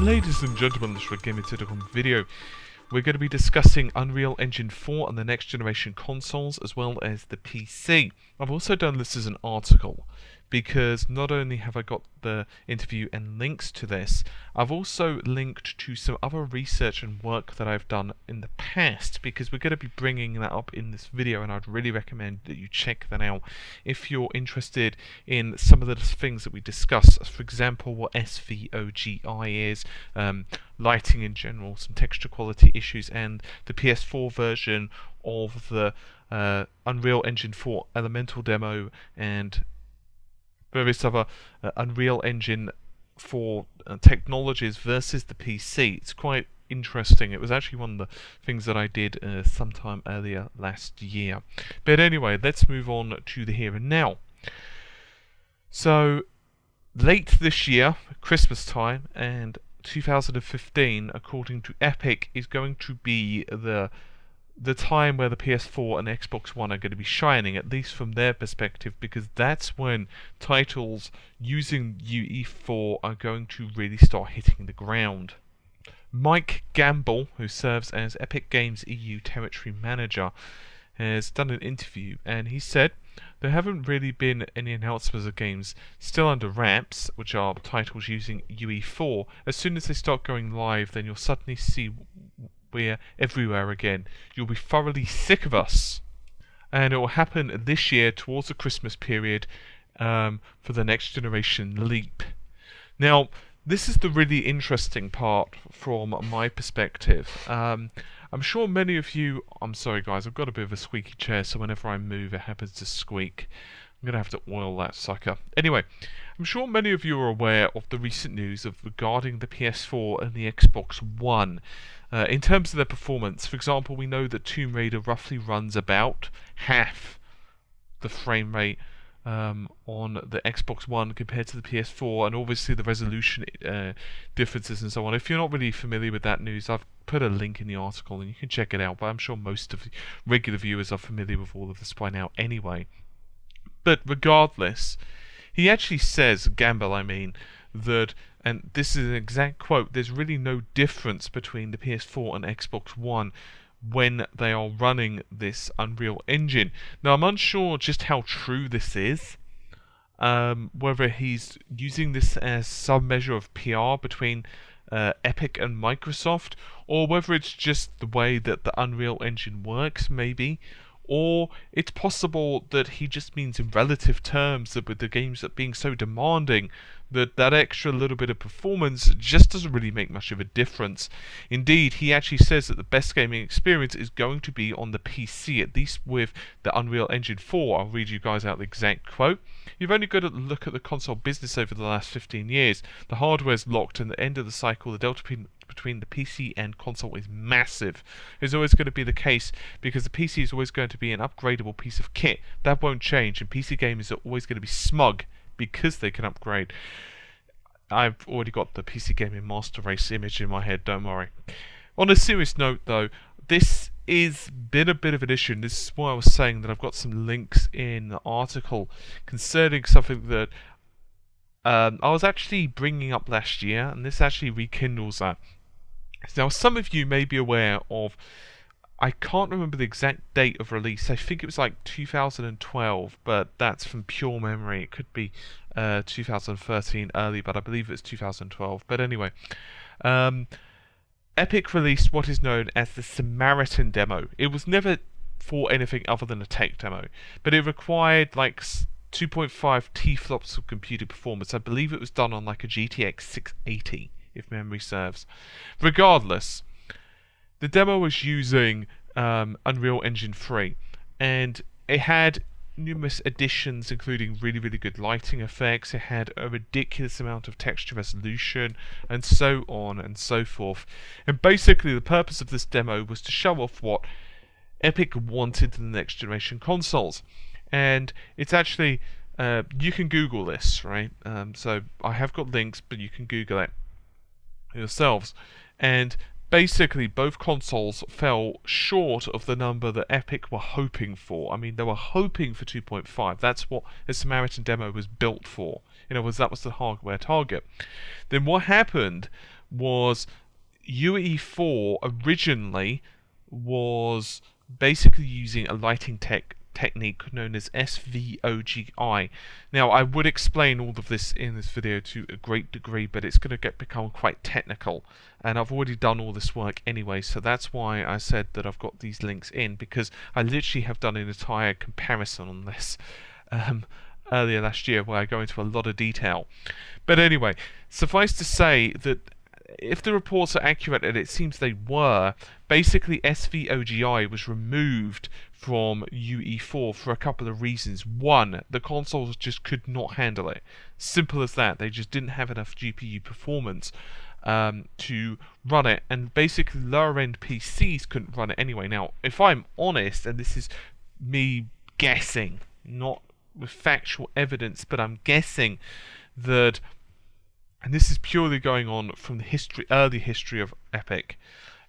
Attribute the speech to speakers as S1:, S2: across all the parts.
S1: Ladies and gentlemen, this is a Gaming.com video. We're going to be discussing Unreal Engine 4 and the next generation consoles, as well as the PC. I've also done this as an article, because not only have I got the interview and links to this, I've also linked to some other research and work that I've done in the past, because we're going to be bringing that up in this video, and I'd really recommend that you check that out if you're interested in some of the things that we discuss. For example, what SVOGI is, lighting in general, some texture quality issues, and the PS4 version of the Unreal Engine 4 Elemental demo, and various other Unreal Engine 4 technologies versus the PC. It's quite interesting. It was actually one of the things that I did sometime earlier last year. But anyway, let's move on to the here and now. So, late this year, Christmas time, and 2015, according to Epic, is going to be the time where the PS4 and Xbox One are going to be shining, at least from their perspective, because that's when titles using UE4 are going to really start hitting the ground. Mike Gamble, who serves as Epic Games EU Territory Manager, has done an interview, and he said there haven't really been any announcements of games still under wraps, which are titles using UE4. As soon as they start going live, then you'll suddenly see we're everywhere again. You'll be thoroughly sick of us, and it will happen this year towards the Christmas period for the next generation leap. Now, this is the really interesting part from my perspective. I'm sure many of you, I'm sorry guys, I've got a bit of a squeaky chair, so whenever I move it happens to squeak. I'm going to have to oil that sucker. Anyway, I'm sure many of you are aware of the recent news regarding the PS4 and the Xbox One. In terms of their performance, for example, we know that Tomb Raider roughly runs about half the frame rate on the Xbox One compared to the PS4, and obviously the resolution differences and so on. If you're not really familiar with that news, I've put a link in the article and you can check it out, but I'm sure most of the regular viewers are familiar with all of this by now anyway. But regardless, he actually says, Gamble I mean, that, and this is an exact quote, there's really no difference between the PS4 and Xbox One when they are running this Unreal Engine. Now, I'm unsure just how true this is, whether he's using this as some measure of PR between Epic and Microsoft, or whether it's just the way that the Unreal Engine works, maybe. Or it's possible that he just means in relative terms that with the games that being so demanding, that extra little bit of performance just doesn't really make much of a difference. Indeed, he actually says that the best gaming experience is going to be on the PC, at least with the Unreal Engine 4. I'll read you guys out the exact quote. You've only got to look at the console business over the last 15 years. The hardware's locked, and at the end of the cycle, the delta between the PC and console is massive. It's always going to be the case, because the PC is always going to be an upgradable piece of kit. That won't change, and PC gamers are always going to be smug because they can upgrade. I've already got the PC Gaming Master Race image in my head, don't worry. On a serious note though, this is been a bit of an issue, and this is why I was saying that I've got some links in the article concerning something that I was actually bringing up last year, and this actually rekindles that. Now, some of you may be aware of, I can't remember the exact date of release. I think it was like 2012, but that's from pure memory. It could be 2013 early, but I believe it's 2012. But anyway, Epic released what is known as the Samaritan demo. It was never for anything other than a tech demo, but it required like 2.5 T-flops of computer performance. I believe it was done on like a GTX 680, if memory serves. Regardless, the demo was using Unreal Engine 3, and it had numerous additions, including really, really good lighting effects. It had a ridiculous amount of texture resolution, and so on and so forth. And basically, the purpose of this demo was to show off what Epic wanted in the next generation consoles. And it's actually, you can Google this, right? So I have got links, but you can Google it yourselves. And basically, both consoles fell short of the number that Epic were hoping for. I mean, they were hoping for 2.5. That's what the Samaritan demo was built for. In other words, that was the hardware target. Then what happened was UE4 originally was basically using a lighting technique known as SVOGI. Now, I would explain all of this in this video to a great degree, but it's going to become quite technical, and I've already done all this work anyway, so that's why I said that I've got these links in, because I literally have done an entire comparison on this earlier last year where I go into a lot of detail. But anyway, suffice to say that if the reports are accurate, and it seems they were, basically SVOGI was removed from UE4 for a couple of reasons. One, the consoles just could not handle it. Simple as that. They just didn't have enough GPU performance to run it, and basically lower end PCs couldn't run it anyway. Now, if I'm honest, and this is me guessing, not with factual evidence, but I'm guessing that, and this is purely going on from the early history of Epic,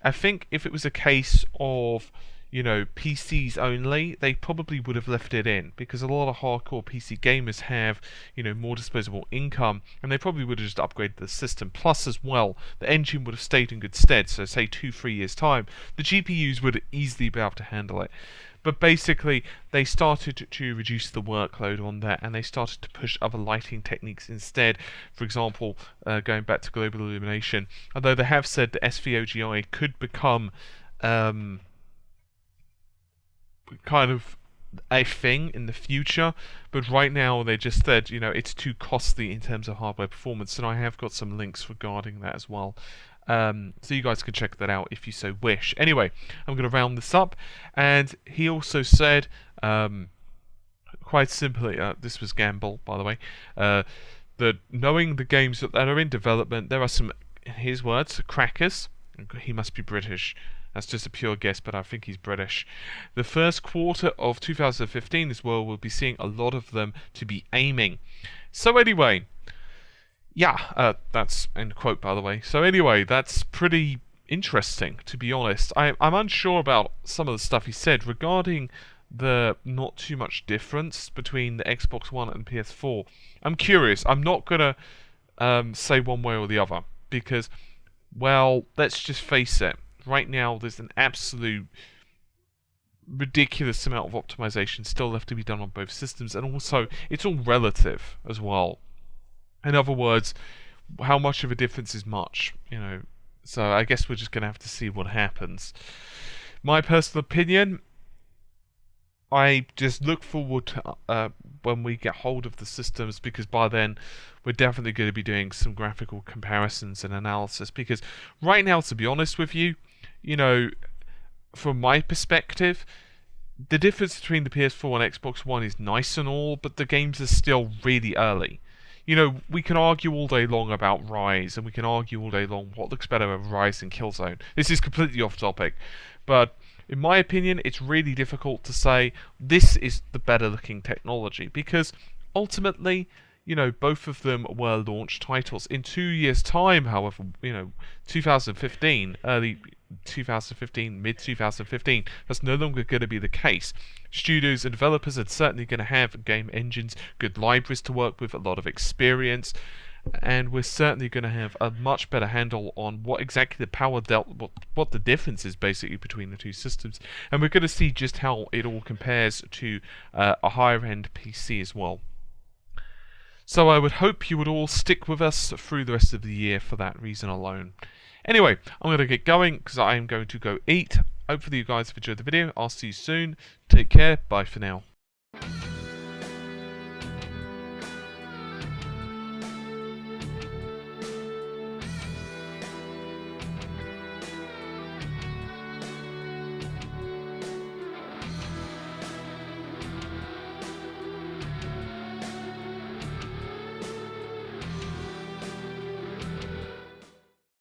S1: I think if it was a case of, PCs only, they probably would have left it in, because a lot of hardcore PC gamers have, more disposable income, and they probably would have just upgraded the system. Plus, as well, the engine would have stayed in good stead, so say 2-3 years time, the GPUs would easily be able to handle it. But basically, they started to reduce the workload on that, and they started to push other lighting techniques instead. For example, going back to global illumination, although they have said that SVOGI could become kind of a thing in the future, but right now they just said, it's too costly in terms of hardware performance, and I have got some links regarding that as well. So you guys can check that out if you so wish. Anyway, I'm going to round this up, and he also said, quite simply, this was Gamble, by the way, that knowing the games that are in development, there are some, in his words, crackers. He must be British. That's just a pure guess, but I think he's British. The first quarter of 2015 is where we'll be seeing a lot of them to be aiming. So anyway, yeah, that's end quote, by the way. So anyway, that's pretty interesting, to be honest. I'm unsure about some of the stuff he said regarding the not too much difference between the Xbox One and PS4. I'm curious. I'm not going to say one way or the other, because, well, let's just face it. Right now, there's an absolute ridiculous amount of optimization still left to be done on both systems, and also, it's all relative as well. In other words, how much of a difference is much, So I guess we're just going to have to see what happens. My personal opinion, I just look forward to when we get hold of the systems, because by then we're definitely going to be doing some graphical comparisons and analysis, because right now, to be honest with you, from my perspective, the difference between the PS4 and Xbox One is nice and all, but the games are still really early. We can argue all day long about Rise, and we can argue all day long what looks better of Rise than Killzone. This is completely off topic, but in my opinion, it's really difficult to say this is the better looking technology, because ultimately, both of them were launch titles. In 2 years' time, however, 2015, early 2015, mid 2015, that's no longer going to be the case. Studios and developers are certainly going to have game engines, good libraries to work with, a lot of experience, and we're certainly going to have a much better handle on what exactly the power what the difference is basically between the two systems, and we're going to see just how it all compares to a higher end PC as well. So I would hope you would all stick with us through the rest of the year for that reason alone. Anyway, I'm going to get going because I am going to go eat. Hopefully you guys have enjoyed the video. I'll see you soon. Take care. Bye for now.